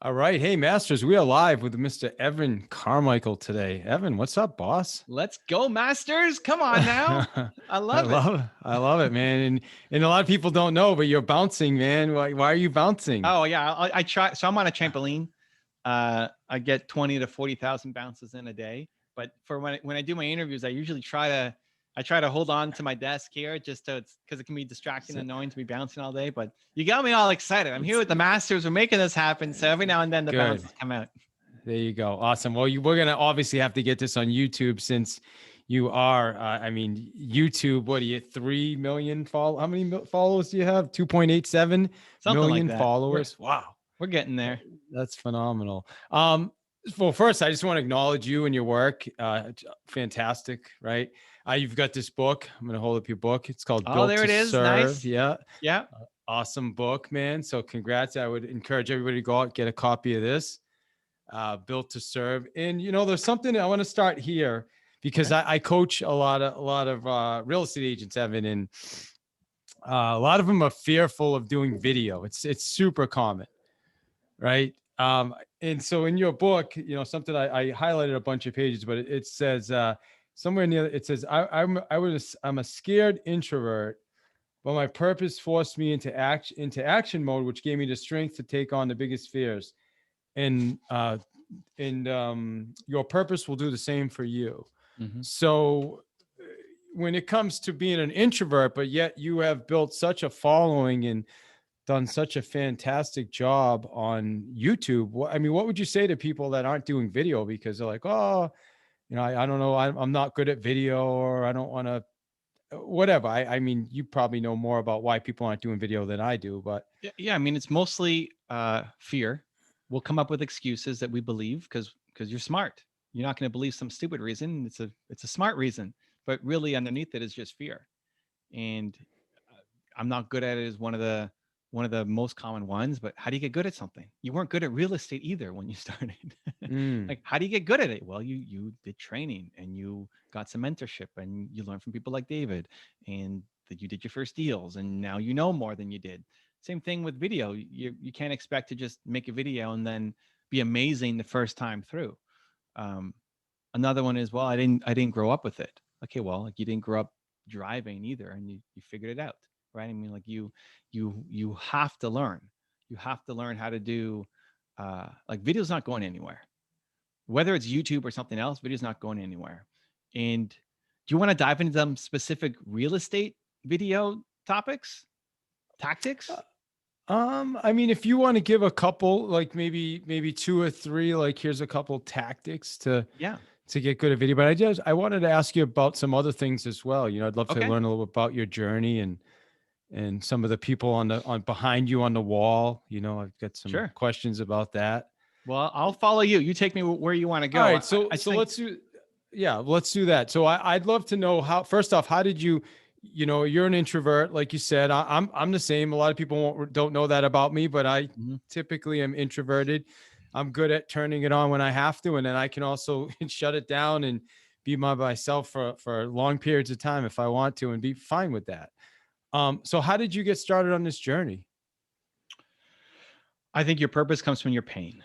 All right. Hey, Masters, we are live with Mr. Evan Carmichael today. Evan, what's up, boss? Let's go, Masters. Come on now. I love it. I love it, man. And a lot of people don't know, but you're bouncing, man. Why are you bouncing? Oh yeah, I try. So I'm on a trampoline. I get 20 to 40,000 bounces in a day. But for when I do my interviews, I try to hold on to my desk here just to because it can be distracting and annoying to be bouncing all day. But you got me all excited. I'm here It's with the Masters. We're making this happen. So every now and then the good. bounces come out. There you go. Awesome. Well, we're going to obviously have to get this on YouTube since you are, YouTube, what do you, 3 million follow? How many followers do you have? 2.87 Something like million that. followers. Wow. We're getting there. That's phenomenal. Well, first, I just want to acknowledge you and your work. Fantastic, right? You've got this book. I'm going to hold up your book. It's called Oh, Built there to it is. Serve. Nice. Yeah. Yeah. Awesome book, man. So congrats. I would encourage everybody to go out and get a copy of this, Built to Serve. And, there's something I want to start here because Okay. I coach a lot of real estate agents, Evan, and a lot of them are fearful of doing video. It's super common, right? And so in your book, something I highlighted a bunch of pages, but it says somewhere near it says I'm a scared introvert, but my purpose forced me into action mode, which gave me the strength to take on the biggest fears. And your purpose will do the same for you. Mm-hmm. So when it comes to being an introvert, but yet you have built such a following and done such a fantastic job on YouTube. What would you say to people that aren't doing video because they're like, oh, I don't know, I'm not good at video, or I don't want to, whatever. I mean, you probably know more about why people aren't doing video than I do, but Yeah. I mean, it's mostly fear. We'll come up with excuses that we believe because you're smart. You're not going to believe some stupid reason. It's a smart reason, but really underneath it is just fear. And I'm not good at it is one of the most common ones. But how do you get good at something? You weren't good at real estate either when you started. mm, Like, how do you get good at it? Well, you did training and you got some mentorship and you learned from people like David, and that you did your first deals, and now you know more than you did. Same thing with video. You can't expect to just make a video and then be amazing the first time through. Um, Another one is, well, I didn't grow up with it. Okay, well, like you didn't grow up driving either, and you figured it out, right? I mean, like you have to learn. You have to learn how to do like video's not going anywhere. Whether it's YouTube or something else, video's not going anywhere. And do you want to dive into some specific real estate video topics, tactics? if you want to give a couple, like maybe two or three, like here's a couple tactics to Yeah. get good at video. But I wanted to ask you about some other things as well. I'd love to Okay. learn a little bit about your journey and some of the people on behind you on the wall. I've got some Sure. questions about that. Well, I'll follow you. You take me where you want to All go. right, I, so I so think let's do yeah, let's do that. So I'd love to know how. First off, how did you? You're an introvert, like you said. I'm the same. A lot of people don't know that about me, but I Mhm. typically am introverted. I'm good at turning it on when I have to, and then I can also shut it down and be myself for long periods of time if I want to, and be fine with that. So how did you get started on this journey? I think your purpose comes from your pain.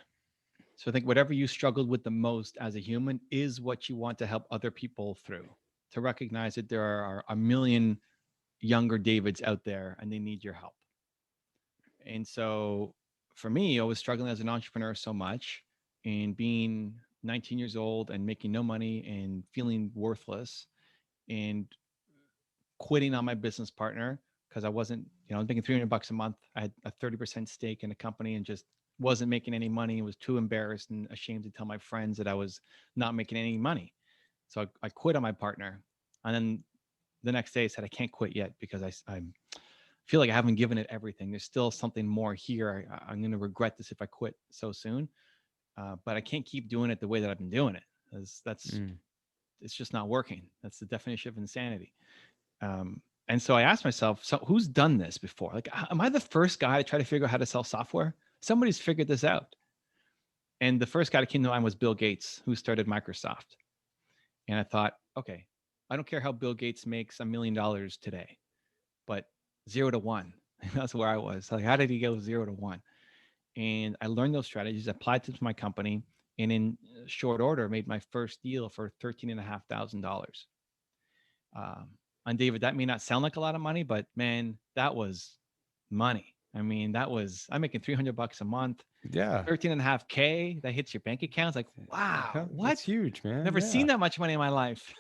So I think whatever you struggled with the most as a human is what you want to help other people through. To recognize that there are a million younger Davids out there and they need your help. And so for me, I was struggling as an entrepreneur so much, and being 19 years old and making no money and feeling worthless, and quitting on my business partner because I wasn't, I was making $300 a month. I had a 30% stake in a company and just wasn't making any money. Was too embarrassed and ashamed to tell my friends that I was not making any money. So I quit on my partner. And then the next day I said, I can't quit yet because I feel like I haven't given it everything. There's still something more here. I'm going to regret this if I quit so soon. But I can't keep doing it the way that I've been doing it. Mm. It's just not working. That's the definition of insanity. And so I asked myself, so who's done this before? Like, am I the first guy to try to figure out how to sell software? Somebody's figured this out. And the first guy that came to mind was Bill Gates, who started Microsoft. And I thought, okay, I don't care how Bill Gates makes $1 million today, but 0 to 1, that's where I was. Like, how did he go 0 to 1? And I learned those strategies, applied them to my company, and in short order made my first deal for $13,500. And David, that may not sound like a lot of money, but man, that was money. I mean, I'm making $300 a month, Yeah. 13.5K that hits your bank account. It's like, wow, Yeah, what? that's huge, man. Never Yeah. seen that much money in my life.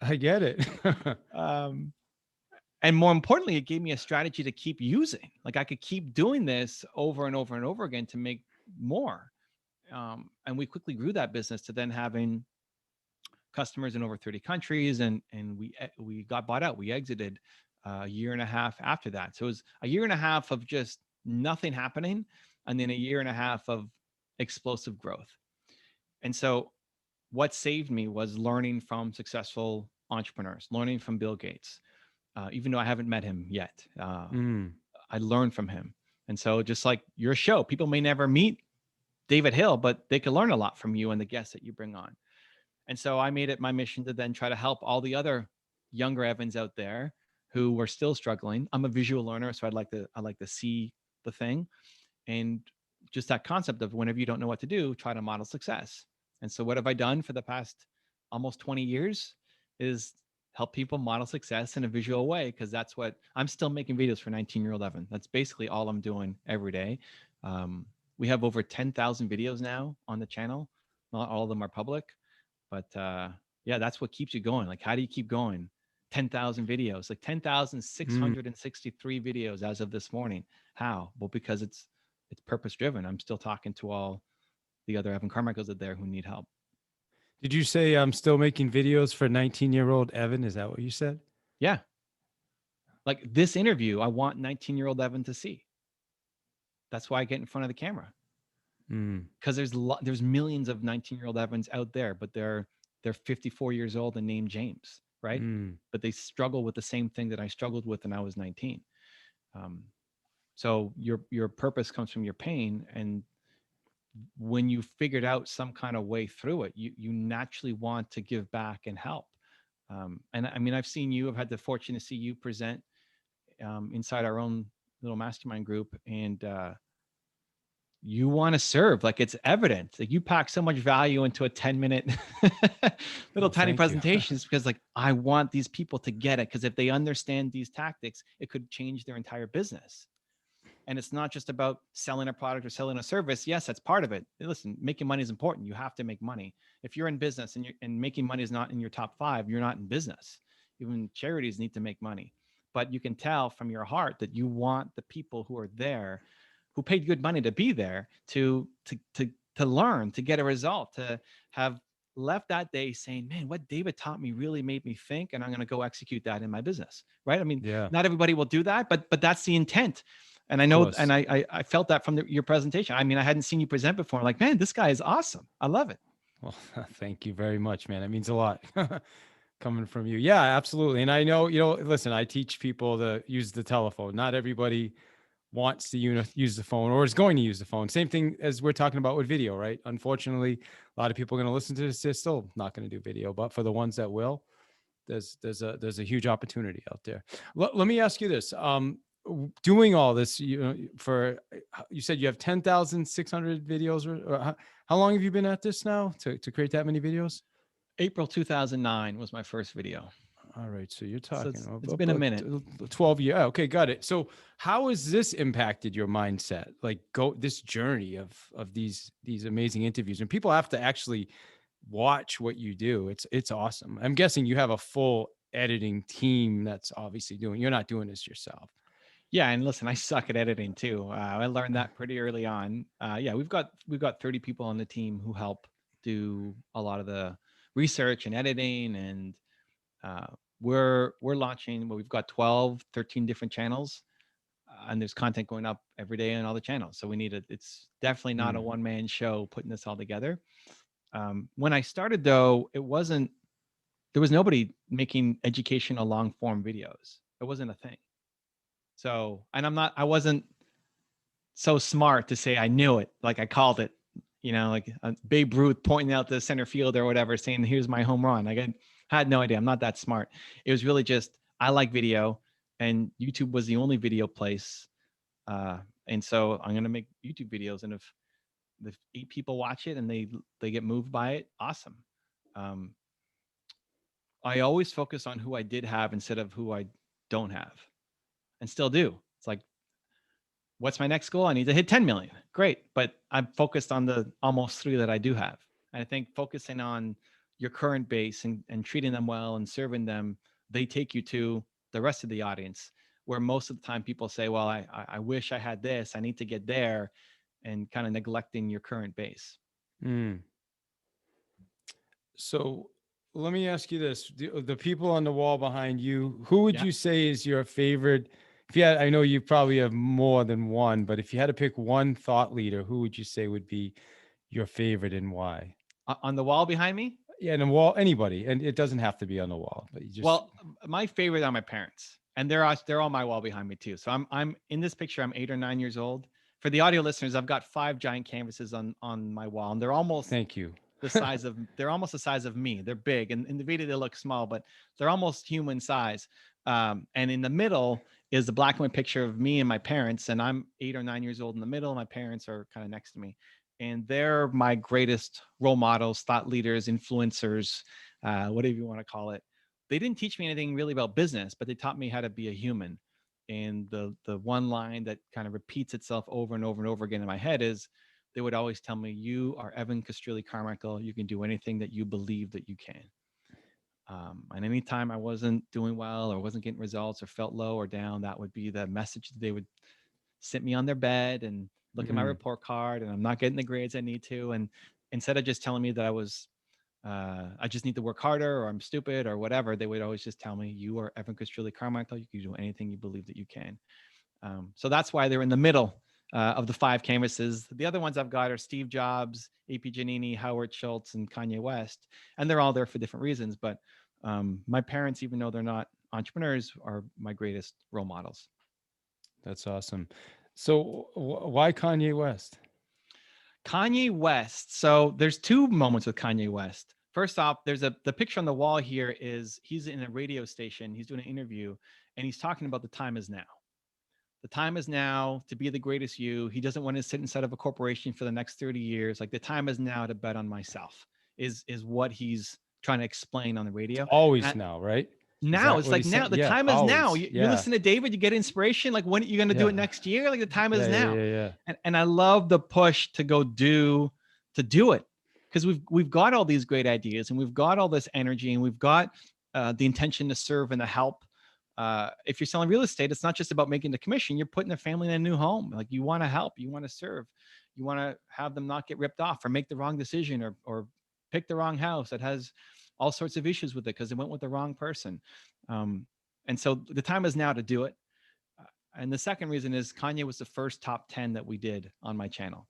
I get it. um, and more importantly, it gave me a strategy to keep using. Like I could keep doing this over and over and over again to make more. And we quickly grew that business to then having customers in over 30 countries, and we got bought out. We exited a year and a half after that. So it was a year and a half of just nothing happening, and then a year and a half of explosive growth. And so what saved me was learning from successful entrepreneurs, learning from Bill Gates. Even though I haven't met him yet, Mm. I learned from him. And so just like your show, people may never meet David Hill, but they can learn a lot from you and the guests that you bring on. And so I made it my mission to then try to help all the other younger Evans out there who were still struggling. I'm a visual learner, so I like to see the thing. And just that concept of whenever you don't know what to do, try to model success. And so what have I done for the past almost 20 years is help people model success in a visual way, because that's what I'm still making videos for 19-year-old Evan. That's basically all I'm doing every day. We have over 10,000 videos now on the channel. Not all of them are public, but yeah, that's what keeps you going. Like, how do you keep going? 10,000 videos, like Mm. 10,663 videos as of this morning. How? Well, because it's purpose driven. I'm still talking to all the other Evan Carmichaels out there who need help. Did you say I'm still making videos for 19-year-old Evan? Is that what you said? Yeah. Like this interview, I want 19-year-old Evan to see. That's why I get in front of the camera. Because there's millions of 19-year-old Evans out there, but they're 54 years old and named James, right? But they struggle with the same thing that I struggled with when I was 19. So your purpose comes from your pain, and when you figured out some kind of way through it, you naturally want to give back and help. And I mean, I've had the fortune to see you present inside our own little mastermind group, and you want to serve. Like, it's evident. Like, you pack so much value into a 10-minute little tiny presentations because like, I want these people to get it, because if they understand these tactics, it could change their entire business. And it's not just about selling a product or selling a service. Yes, that's part of it. Listen, making money is important. You have to make money. If you're in business and making money is not in your top 5, you're not in business. Even charities need to make money. But you can tell from your heart that you want the people who are there, who paid good money to be there, to learn, to get a result, to have left that day saying, man, what David taught me really made me think, and I'm going to go execute that in my business. Right. I mean, not everybody will do that, but that's the intent. And I know, and I felt that from your presentation. I mean, I hadn't seen you present before. I'm like, man, this guy is awesome. I love it. Well, thank you very much, man. It means a lot coming from you. Yeah, absolutely. And I know, listen, I teach people to use the telephone. Not everybody wants to use the phone or is going to use the phone. Same thing as we're talking about with video, right? Unfortunately, a lot of people are going to listen to this. They're still not going to do video, but for the ones that will, there's a huge opportunity out there. Let me ask you this. Doing all this, you said you have 10,600 videos, or how long have you been at this now to create that many videos? April 2009 was my first video. All right. So you're talking, it's been a minute. 12 years. Okay. Got it. So how has this impacted your mindset? Like this journey of these amazing interviews, and people have to actually watch what you do. It's awesome. I'm guessing you have a full editing team that's obviously you're not doing this yourself. Yeah. And listen, I suck at editing too. I learned that pretty early on. Yeah, we've got 30 people on the team who help do a lot of the research and editing. And we're launching, we've got 13 different channels, and there's content going up every day on all the channels. So it's definitely not a one-man show putting this all together. When I started though, there was nobody making educational long form videos. It wasn't a thing. So, and I wasn't so smart to say I knew it. Like I called it, like Babe Ruth pointing out the center field or whatever, saying, here's my home run. Like I had no idea. I'm not that smart. It was really just, I like video, and YouTube was the only video place. And so I'm going to make YouTube videos. And if 8 people watch it and they get moved by it, awesome. Um, I always focus on who I did have instead of who I don't have, and still do. It's like, what's my next goal? I need to hit 10 million. Great. But I'm focused on the almost 3 that I do have. And I think focusing on your current base and treating them well and serving them, they take you to the rest of the audience, where most of the time people say, well, I wish I had this, I need to get there, and kind of neglecting your current base. Mm. So let me ask you this: the people on the wall behind you, who would Yeah. you say is your favorite? If you had, I know you probably have more than one, but if you had to pick one thought leader, who would you say would be your favorite and why? On the wall behind me? Yeah, and the wall, anybody, and it doesn't have to be on the wall, but you just Well, my favorite are my parents, and they're on my wall behind me too. So I'm in this picture. I'm 8 or 9 years old. For the audio listeners, I've got 5 giant canvases on my wall, and thank you. they're almost the size of me. They're big, and in the video they look small, but they're almost human size. And in the middle is the black and white picture of me and my parents, and I'm 8 or 9 years old in the middle. My parents are kind of next to me, and they're my greatest role models, thought leaders, influencers, whatever you want to call it. They didn't teach me anything really about business, but they taught me how to be a human. And the one line that kind of repeats itself over and over and over again in my head is, they would always tell me, you are Evan Carmichael. You can do anything that you believe that you can. And anytime I wasn't doing well or wasn't getting results or felt low or down, that would be the message that they would sit me on their bed and look at my Mhm. report card, and I'm not getting the grades I need to. And instead of just telling me that I just need to work harder or I'm stupid or whatever, they would always just tell me, you are Evan Carmichael. You can do anything you believe that you can. So that's why they're in the middle of the 5 canvases. The other ones I've got are Steve Jobs, AP Giannini, Howard Schultz, and Kanye West, and they're all there for different reasons. But my parents, even though they're not entrepreneurs, are my greatest role models. That's awesome. So why Kanye West? Kanye West. So there's 2 moments with Kanye West. First off, there's the picture on the wall here is he's in a radio station. He's doing an interview, and he's talking about the time is now. The time is now to be the greatest you. He doesn't want to sit inside of a corporation for the next 30 years. Like, the time is now to bet on myself is what he's trying to explain on the It's radio. always And now, right? Is now that it's what like, he's now saying? the Yeah, time is now. always. You Yeah. listen to David, you get inspiration. Like, when are you going to do it Yeah. next year? Like, the time is Yeah, yeah, now. yeah, yeah. And I love the push to go do it, because we've got all these great ideas and we've got all this energy and we've got the intention to serve and to help. If you're selling real estate, it's not just about making the commission. You're putting a family in a new home. Like, you want to help, you want to serve, you want to have them not get ripped off or make the wrong decision or pick the wrong house that has all sorts of issues with it because they went with the wrong person. And so the time is now to do it. And the second reason is Kanye was the first top 10 that we did on my channel.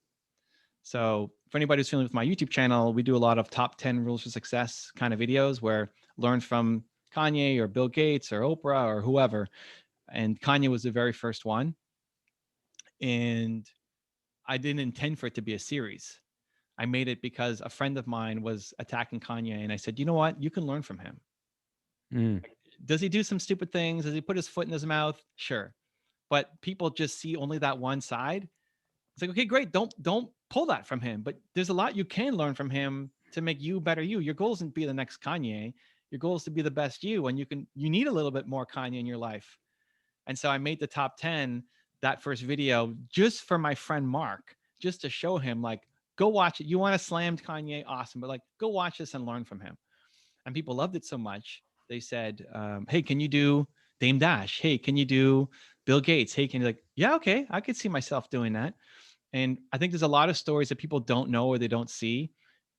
So for anybody who's familiar with my YouTube channel, we do a lot of top 10 rules for success kind of videos where learn from Kanye or Bill Gates or Oprah or whoever. And Kanye was the very first one. And I didn't intend for it to be a series. I made it because a friend of mine was attacking Kanye. And I said, you know what? You can learn from him. Mm. Does he do some stupid things? Does he put his foot in his mouth? Sure. But people just see only that one side. It's like, okay, great. Don't pull that from him. But there's a lot you can learn from him to make you better you. Your goal isn't to be the next Kanye. Your goal is to be the best you. And you need a little bit more Kanye in your life. And so I made the top 10 that first video just for my friend Mark, just to show him, like, go watch it. You want to slam Kanye? Awesome. But like, go watch this and learn from him. And people loved it so much. They said, hey, can you do Dame Dash? Hey, can you do Bill Gates? Hey, can you, like, yeah, okay. I could see myself doing that. And I think there's a lot of stories that people don't know or they don't see.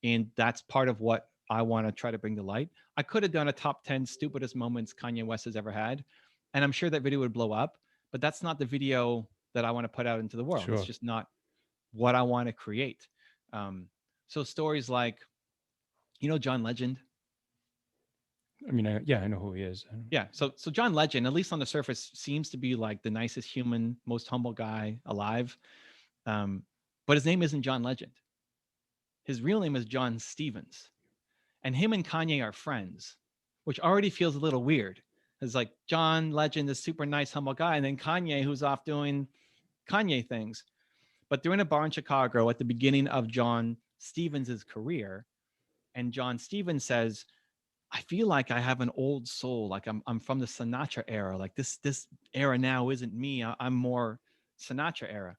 And that's part of what I want to try to bring to light. I could have done a top 10 stupidest moments Kanye West has ever had. And I'm sure that video would blow up, but that's not the video that I want to put out into the world. It's Sure. just not what I want to create. So stories like, John Legend. I mean, yeah, I know who he is. Yeah. So John Legend, at least on the surface, seems to be like the nicest human, most humble guy alive. But his name isn't John Legend. His real name is John Stevens. And him and Kanye are friends, which already feels a little weird. It's like John Legend, this super nice, humble guy, and then Kanye, who's off doing Kanye things. But they're in a bar in Chicago at the beginning of John Stevens' career. And John Stevens says, I feel like I have an old soul. Like I'm from the Sinatra era. Like this era now isn't me. I'm more Sinatra era.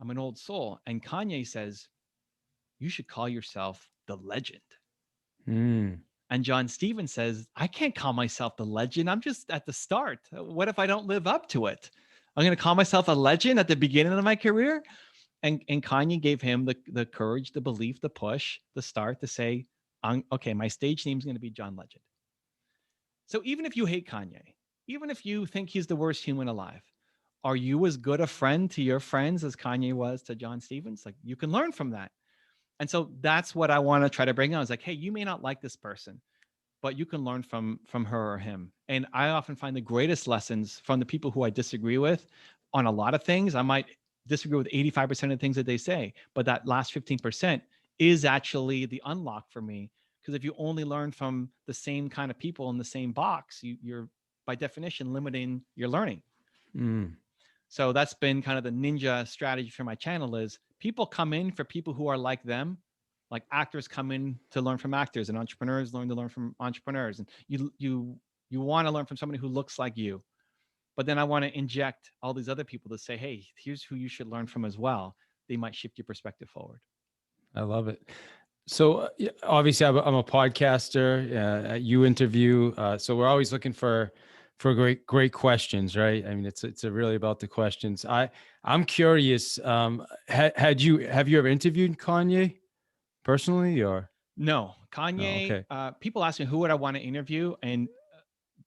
I'm an old soul. And Kanye says, you should call yourself the legend. Mm. And John Stevens says, I can't call myself the legend. I'm just at the start. What if I don't live up to it? I'm going to call myself a legend at the beginning of my career. And Kanye gave him the courage, the belief, the push, the start to say, okay, my stage name is going to be John Legend. So even if you hate Kanye, even if you think he's the worst human alive, are you as good a friend to your friends as Kanye was to John Stevens? Like, you can learn from that. And so that's what I want to try to bring out. Is like, hey, you may not like this person, but you can learn from her or him. And I often find the greatest lessons from the people who I disagree with on a lot of things. I might disagree with 85% of the things that they say, but that last 15% is actually the unlock for me. Because if you only learn from the same kind of people in the same box, you're by definition limiting your learning. Mm. So that's been kind of the ninja strategy for my channel is people come in for people who are like them. Like actors come in to learn from actors, and entrepreneurs learn to learn from entrepreneurs. And you want to learn from somebody who looks like you. But then I want to inject all these other people to say, hey, here's who you should learn from as well. They might shift your perspective forward. I love it. So obviously I'm a podcaster. You interview. So we're always looking for great questions, right? I mean, it's really about the questions. I'm curious. Have you ever interviewed Kanye personally, or No, no? Kanye. Okay. People ask me who would I want to interview, and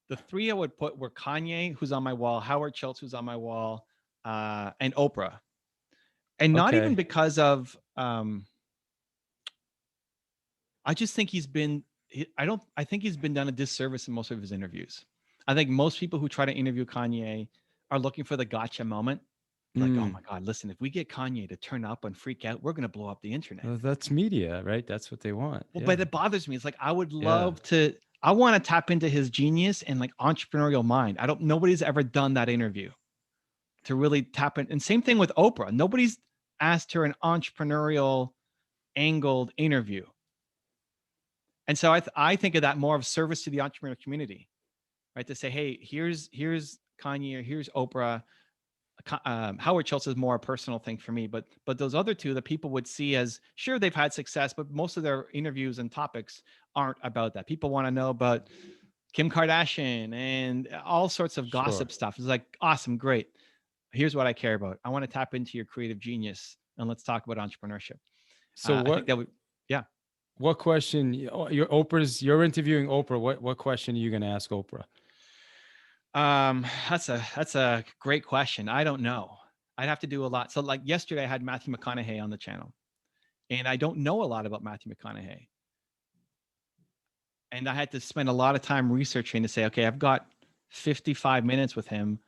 the three I would put were Kanye, who's on my wall, Howard Schultz, who's on my wall, and Oprah. And not even Okay. because of I just think I think he's been done a disservice in most of his interviews. I think most people who try to interview Kanye are looking for the gotcha moment. Like, oh Mm. my God, listen, if we get Kanye to turn up and freak out, we're going to blow up the internet. Well, that's media, right? That's what they want. Well, Yeah. but it bothers me. It's like, I would Yeah. love to, I want to tap into his genius and like entrepreneurial mind. Nobody's ever done that interview to really tap in. And same thing with Oprah. Nobody's asked her an entrepreneurial angled interview. And so I think of that more of service to the entrepreneurial community, right? To say, hey, here's Kanye, or here's Oprah. Howard Schultz is more a personal thing for me, but those other two that people would see as, sure, they've had success, but most of their interviews and topics aren't about that. People want to know about Kim Kardashian and all sorts of gossip stuff. It's like, awesome, great. Here's what I care about. I want to tap into your creative genius, and let's talk about entrepreneurship. So I think that would, yeah. what question? You're interviewing Oprah. What question are you going to ask Oprah? That's a great question. I don't know. I'd have to do a lot. So like yesterday I had Matthew McConaughey on the channel, and I don't know a lot about Matthew McConaughey. And I had to spend a lot of time researching to say, okay, I've got 55 minutes with him.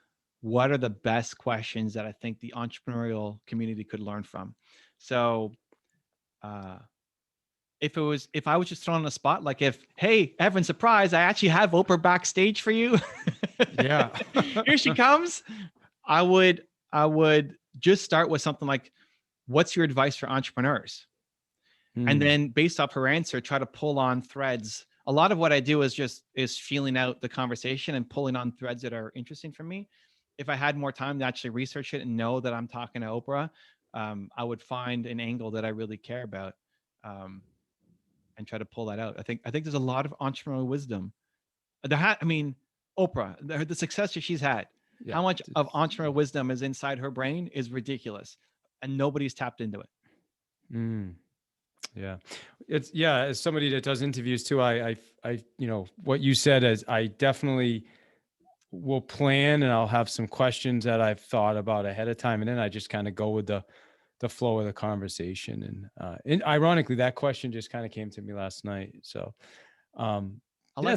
What are the best questions that I think the entrepreneurial community could learn from? So if I was just thrown on the spot, like hey, Evan, surprise, I actually have Oprah backstage for you. Yeah. Here she comes. I would just start with something like, what's your advice for entrepreneurs? And then based off her answer, try to pull on threads. A lot of what I do is feeling out the conversation and pulling on threads that are interesting for me. If I had more time to actually research it and know that I'm talking to Oprah, I would find an angle that I really care about, and try to pull that out. I think there's a lot of entrepreneurial wisdom. Oprah, the success that she's had, Yeah. how much of entrepreneurial wisdom is inside her brain is ridiculous, and nobody's tapped into it. Yeah. As somebody that does interviews too, I what you said is I definitely will plan, and I'll have some questions that I've thought about ahead of time. And then I just kind of go with the flow of the conversation. And ironically, that question just kind of came to me last night. So,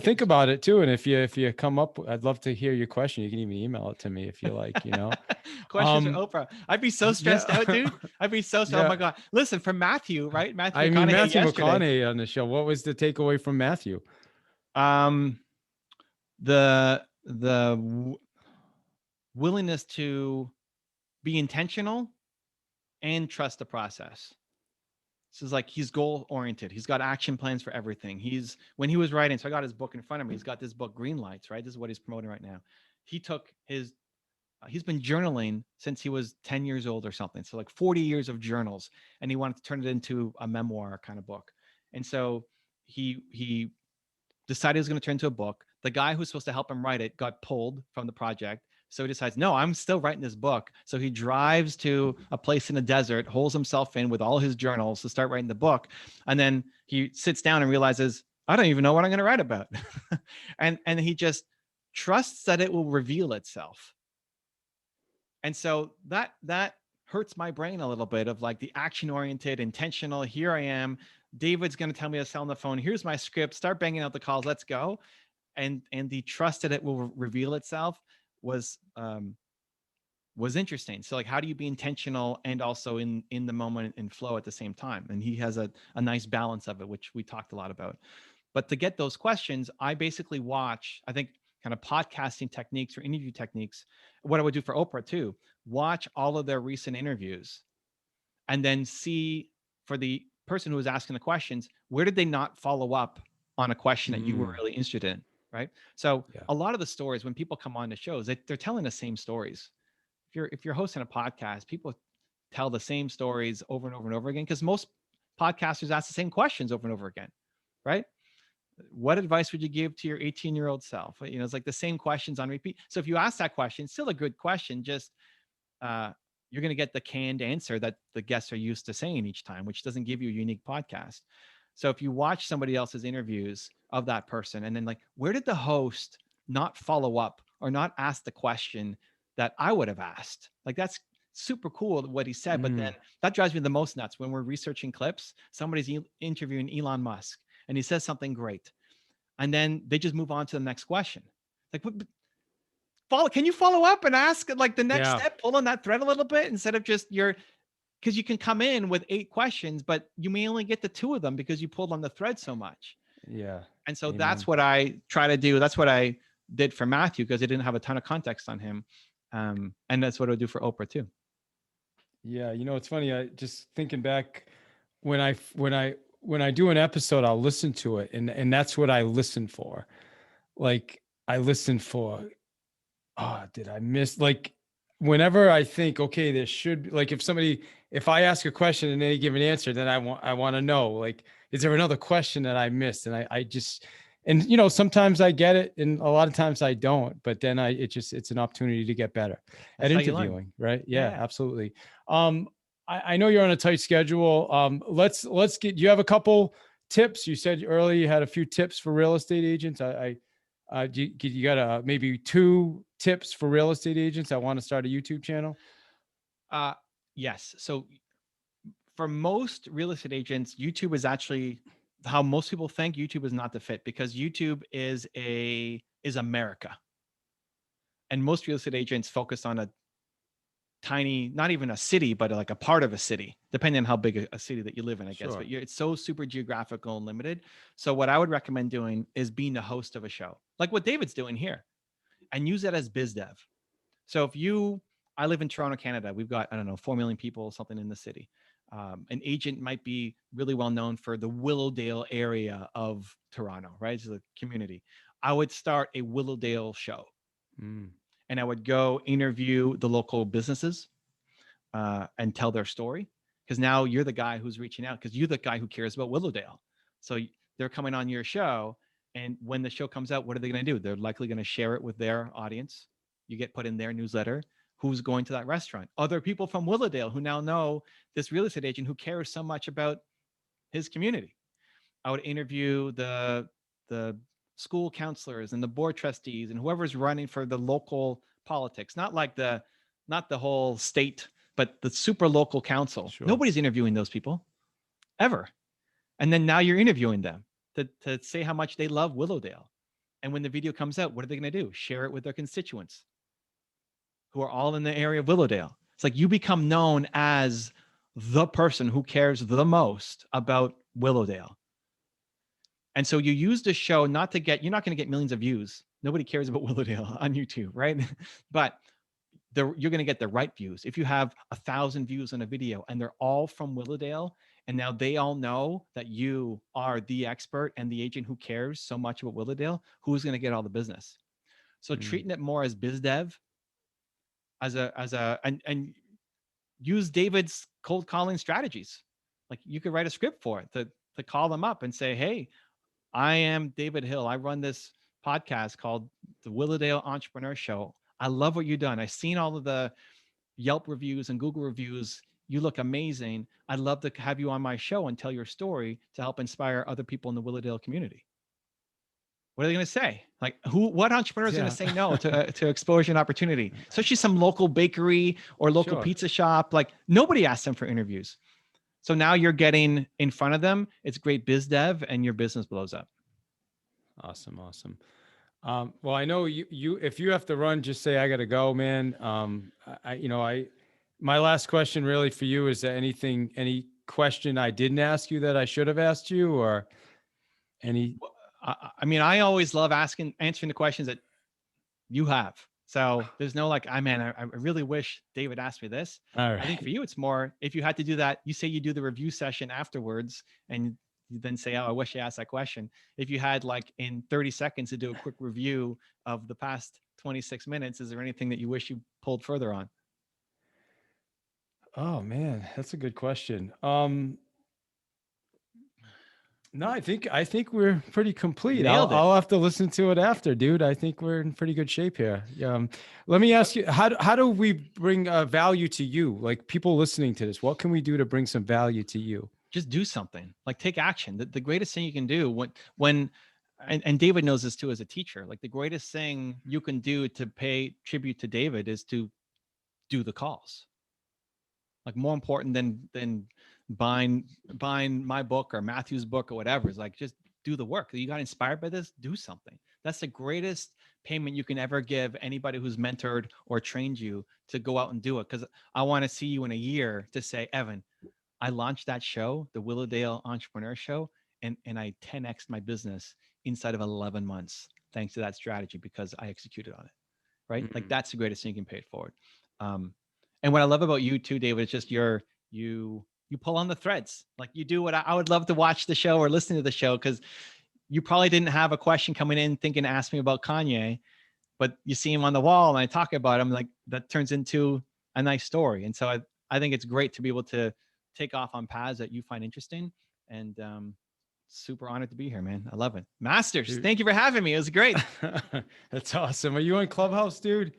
think about it too. And if you come up, I'd love to hear your question. You can even email it to me if you like, Questions for Oprah. I'd be so stressed out, dude. I'd be so stressed. Oh my God. Listen, for Matthew, right? Matthew McConaughey on the show. What was the takeaway from Matthew? The willingness to be intentional and trust the process. This is like he's goal oriented. He's got action plans for everything. When he was writing, so I got his book in front of me. He's got this book, Green Lights, right? This is what he's promoting right now. He took he's been journaling since he was 10 years old or something. So like 40 years of journals, and he wanted to turn it into a memoir kind of book. And so he decided he was going to turn into a book. The guy who's supposed to help him write it got pulled from the project. So he decides, no, I'm still writing this book. So he drives to a place in the desert, holes himself in with all his journals to start writing the book. And then he sits down and realizes, I don't even know what I'm going to write about. and he just trusts that it will reveal itself. And so that hurts my brain a little bit of like the action oriented, intentional. Here I am. David's going to tell me to sell on the phone. Here's my script. Start banging out the calls. Let's go. And the trust that it will reveal itself was interesting. So like, how do you be intentional and also in the moment and flow at the same time? And he has a nice balance of it, which we talked a lot about. But to get those questions, I basically watch, I think, kind of podcasting techniques or interview techniques. What I would do for Oprah too, watch all of their recent interviews and then see for the person who was asking the questions, where did they not follow up on a question that you were really interested in, right? So a lot of the stories when people come on the shows, they're telling the same stories. If you're hosting a podcast, people tell the same stories over and over and over again because most podcasters ask the same questions over and over again, right? What advice would you give to your 18-year-old self? You know, it's like the same questions on repeat. So if you ask that question, it's still a good question, just you're going to get the canned answer that the guests are used to saying each time, which doesn't give you a unique podcast. So if you watch somebody else's interviews of that person and then like, where did the host not follow up or not ask the question that I would have asked? Like, that's super cool what he said. But then that drives me the most nuts when we're researching clips. Somebody's interviewing Elon Musk and he says something great. And then they just move on to the next question. Like, can you follow up and ask like the next step, pull on that thread a little bit instead of just because you can come in with 8 questions, but you may only get to 2 of them because you pulled on the thread so much. Yeah. And so that's what I try to do. That's what I did for Matthew because I didn't have a ton of context on him. And that's what I would do for Oprah too. Yeah. You know, it's funny. I just thinking back when I do an episode, I'll listen to it. And that's what I listen for. Like I listen for, did I miss, like, whenever I think, okay, there should be, like, if I ask a question and they give an answer, then I want to know, like, is there another question that I missed? And I just, and you know, sometimes I get it and a lot of times I don't, but then it's an opportunity to get better at interviewing, right? Yeah, absolutely. I know you're on a tight schedule. Let's you have a couple tips. You said earlier you had a few tips for real estate agents. You got maybe 2 tips for real estate agents that want to start a YouTube channel? Yes. So for most real estate agents, YouTube is actually how most people think YouTube is not the fit because YouTube is America. And most real estate agents focus on a tiny, not even a city, but like a part of a city, depending on how big a city that you live in, I guess. But it's so super geographical and limited. So what I would recommend doing is being the host of a show, like what David's doing here, and use that as biz dev. So I live in Toronto, Canada. We've got, I don't know, 4 million people, something in the city. An agent might be really well known for the Willowdale area of Toronto, right? It's a community. I would start a Willowdale show. And I would go interview the local businesses and tell their story. Because now you're the guy who's reaching out because you're the guy who cares about Willowdale. So they're coming on your show. And when the show comes out, what are they going to do? They're likely going to share it with their audience. You get put in their newsletter. Who's going to that restaurant? Other people from Willowdale who now know this real estate agent who cares so much about his community. I would interview the school counselors and the board trustees and whoever's running for the local politics, not the whole state, but the super local council. Nobody's interviewing those people ever. And then now you're interviewing them to say how much they love Willowdale. And when the video comes out, what are they going to do? Share it with their constituents who are all in the area of Willowdale. It's like you become known as the person who cares the most about Willowdale. And so you use the show you're not going to get millions of views. Nobody cares about Willowdale on YouTube, right? But you're going to get the right views. If you have 1,000 views on a video and they're all from Willowdale, and now they all know that you are the expert and the agent who cares so much about Willowdale, who's going to get all the business? So treating it more as biz dev, and use David's cold calling strategies. Like you could write a script for it to call them up and say, hey, I am David Hill. I run this podcast called the Willowdale Entrepreneur Show. I love what you've done. I've seen all of the Yelp reviews and Google reviews. You look amazing. I'd love to have you on my show and tell your story to help inspire other people in the Willowdale community. What are they going to say? Like what entrepreneur is going to say no to exposure and opportunity? Especially some local bakery or local pizza shop. Like nobody asks them for interviews. So now you're getting in front of them. It's great biz dev and your business blows up. Awesome. Well, I know you, if you have to run, just say, I got to go, man. My last question really for you is there any question I didn't ask you that I should have asked you, or any? I mean, I always love answering the questions that you have. So there's no like, I really wish David asked me this. All right. I think for you, it's more, if you had to do that, you say you do the review session afterwards and you then say, oh, I wish I asked that question. If you had like in 30 seconds to do a quick review of the past 26 minutes, is there anything that you wish you pulled further on? Oh man, that's a good question. No, I think we're pretty complete. I'll have to listen to it after, dude. I think we're in pretty good shape here. Let me ask you, how do we bring value to you? Like people listening to this, what can we do to bring some value to you? Just do something, like take action. The greatest thing you can do and David knows this too as a teacher, like the greatest thing you can do to pay tribute to David is to do the calls. Like more important than buying my book or Matthew's book or whatever. It's like, just do the work. You got inspired by this, do something. That's the greatest payment you can ever give anybody who's mentored or trained you, to go out and do it. Because I want to see you in a year to say, Evan, I launched that show, the Willowdale Entrepreneur Show, and I 10x'd my business inside of 11 months, thanks to that strategy, because I executed on it, right? Mm-hmm. Like that's the greatest thing you can pay it forward. And what I love about you too, David, is just you pull on the threads. Like you do what I would love to watch the show or listen to the show, because you probably didn't have a question coming in thinking to ask me about Kanye, but you see him on the wall and I talk about him, like that turns into a nice story. And so I think it's great to be able to take off on paths that you find interesting, and super honored to be here, man. I love it. Masters, dude, thank you for having me. It was great. That's awesome. Are you on Clubhouse, dude?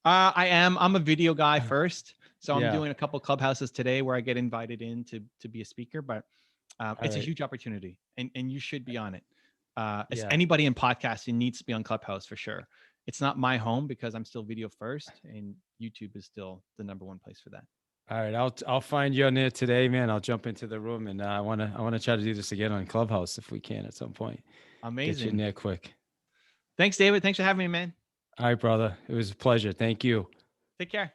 I am. I'm a video guy first. So I'm doing a couple clubhouses today where I get invited in to be a speaker, but it's a huge opportunity, and you should be on it. Anybody in podcasting needs to be on Clubhouse for sure. It's not my home because I'm still video first, and YouTube is still the number one place for that. All right, I'll find you on there today, man. I'll jump into the room, and I wanna try to do this again on Clubhouse if we can at some point. Amazing. Get you in there quick. Thanks, David. Thanks for having me, man. All right, brother. It was a pleasure. Thank you. Take care.